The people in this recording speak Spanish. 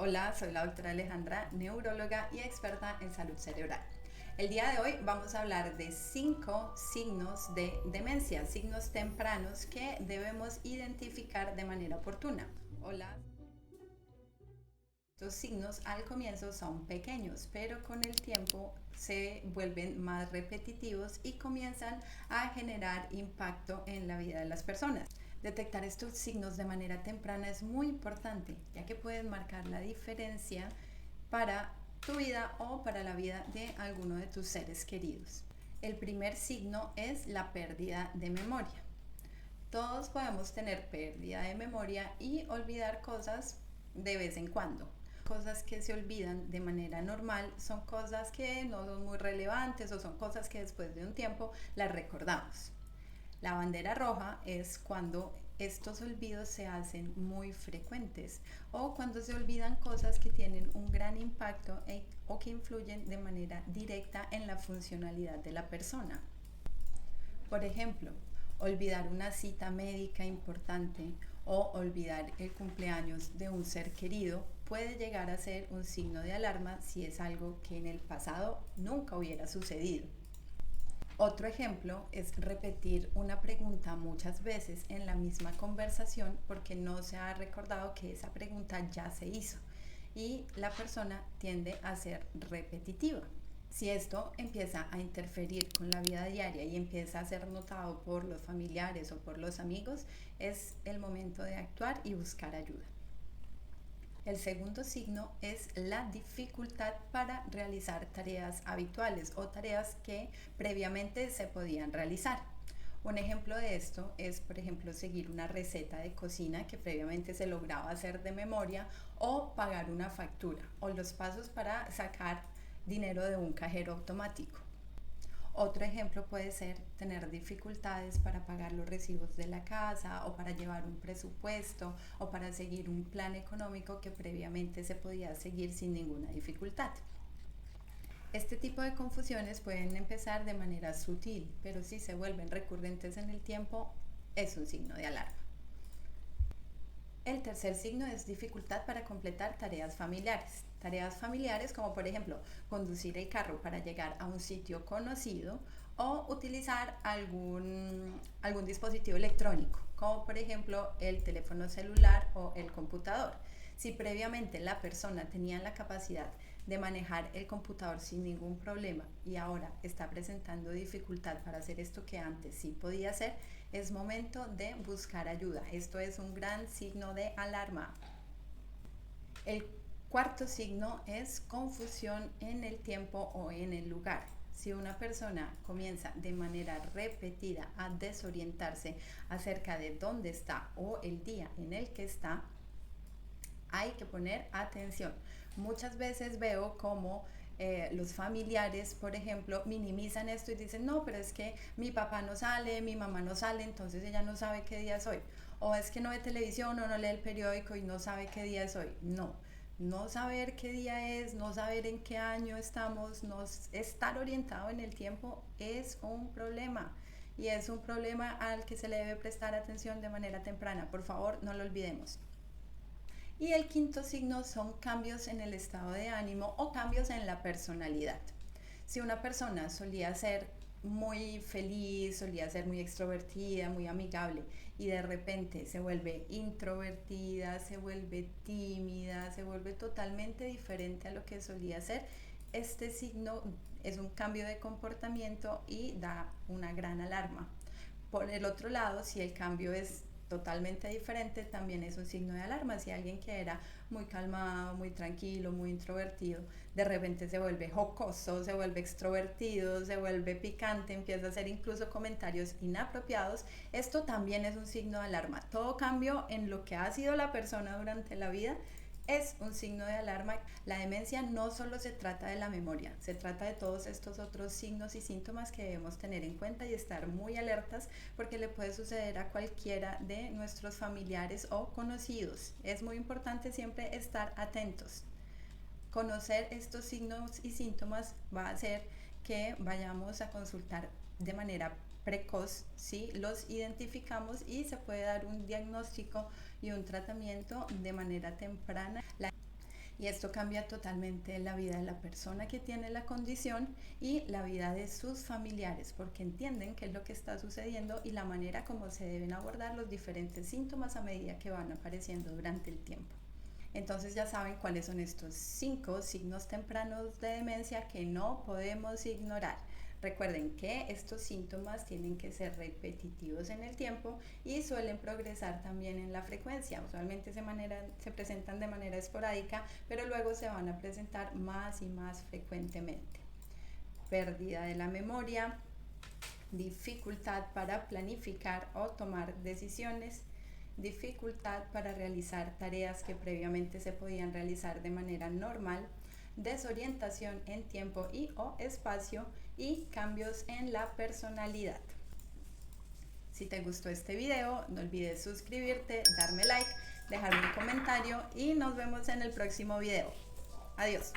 Hola, soy la doctora Alejandra, neuróloga y experta en salud cerebral. El día de hoy vamos a hablar de 5 signos de demencia, signos tempranos que debemos identificar de manera oportuna. Hola. Estos signos al comienzo son pequeños, pero con el tiempo se vuelven más repetitivos y comienzan a generar impacto en la vida de las personas. Detectar estos signos de manera temprana es muy importante, ya que pueden marcar la diferencia para tu vida o para la vida de alguno de tus seres queridos. El primer signo es la pérdida de memoria. Todos podemos tener pérdida de memoria y olvidar cosas de vez en cuando. Cosas que se olvidan de manera normal son cosas que no son muy relevantes o son cosas que después de un tiempo las recordamos. La bandera roja es cuando estos olvidos se hacen muy frecuentes o cuando se olvidan cosas que tienen un gran impacto o que influyen de manera directa en la funcionalidad de la persona. Por ejemplo, olvidar una cita médica importante o olvidar el cumpleaños de un ser querido puede llegar a ser un signo de alarma si es algo que en el pasado nunca hubiera sucedido. Otro ejemplo es repetir una pregunta muchas veces en la misma conversación porque no se ha recordado que esa pregunta ya se hizo y la persona tiende a ser repetitiva. Si esto empieza a interferir con la vida diaria y empieza a ser notado por los familiares o por los amigos, es el momento de actuar y buscar ayuda. El segundo signo es la dificultad para realizar tareas habituales o tareas que previamente se podían realizar. Un ejemplo de esto es, por ejemplo, seguir una receta de cocina que previamente se lograba hacer de memoria o pagar una factura o los pasos para sacar dinero de un cajero automático. Otro ejemplo puede ser tener dificultades para pagar los recibos de la casa o para llevar un presupuesto o para seguir un plan económico que previamente se podía seguir sin ninguna dificultad. Este tipo de confusiones pueden empezar de manera sutil, pero si se vuelven recurrentes en el tiempo, es un signo de alarma. El tercer signo es dificultad para completar tareas familiares. Tareas familiares como por ejemplo conducir el carro para llegar a un sitio conocido o utilizar algún dispositivo electrónico, como por ejemplo el teléfono celular o el computador. Si previamente la persona tenía la capacidad de manejar el computador sin ningún problema y ahora está presentando dificultad para hacer esto que antes sí podía hacer, es momento de buscar ayuda. Esto es un gran signo de alarma. El cuarto signo es confusión en el tiempo o en el lugar. Si una persona comienza de manera repetida a desorientarse acerca de dónde está o el día en el que está, hay que poner atención. Muchas veces veo como los familiares, por ejemplo, minimizan esto y dicen, no, pero es que mi papá no sale, mi mamá no sale, entonces ella no sabe qué día es hoy. O es que no ve televisión o no lee el periódico y no sabe qué día es hoy. No, no saber qué día es, no saber en qué año estamos, no estar orientado en el tiempo es un problema. Y es un problema al que se le debe prestar atención de manera temprana. Por favor, no lo olvidemos. Y el quinto signo son cambios en el estado de ánimo o cambios en la personalidad. Si una persona solía ser muy feliz, solía ser muy extrovertida, muy amigable y de repente se vuelve introvertida, se vuelve tímida, se vuelve totalmente diferente a lo que solía ser, este signo es un cambio de comportamiento y da una gran alarma. Por el otro lado, si el cambio es totalmente diferente, también es un signo de alarma. Si alguien que era muy calmado, muy tranquilo, muy introvertido, de repente se vuelve jocoso, se vuelve extrovertido, se vuelve picante, empieza a hacer incluso comentarios inapropiados, esto también es un signo de alarma. Todo cambio en lo que ha sido la persona durante la vida es un signo de alarma. La demencia no solo se trata de la memoria, se trata de todos estos otros signos y síntomas que debemos tener en cuenta y estar muy alertas porque le puede suceder a cualquiera de nuestros familiares o conocidos. Es muy importante siempre estar atentos. Conocer estos signos y síntomas va a hacer que vayamos a consultar de manera precoz, ¿sí? Los identificamos y se puede dar un diagnóstico y un tratamiento de manera temprana. Y esto cambia totalmente la vida de la persona que tiene la condición y la vida de sus familiares, porque entienden qué es lo que está sucediendo y la manera como se deben abordar los diferentes síntomas a medida que van apareciendo durante el tiempo. Entonces ya saben cuáles son estos 5 signos tempranos de demencia que no podemos ignorar. Recuerden que estos síntomas tienen que ser repetitivos en el tiempo y suelen progresar también en la frecuencia. Usualmente se presentan de manera esporádica, pero luego se van a presentar más y más frecuentemente. Pérdida de la memoria, dificultad para planificar o tomar decisiones, dificultad para realizar tareas que previamente se podían realizar de manera normal, desorientación en tiempo y o espacio y cambios en la personalidad. Si te gustó este video, no olvides suscribirte, darme like, dejarme un comentario y nos vemos en el próximo video. Adiós.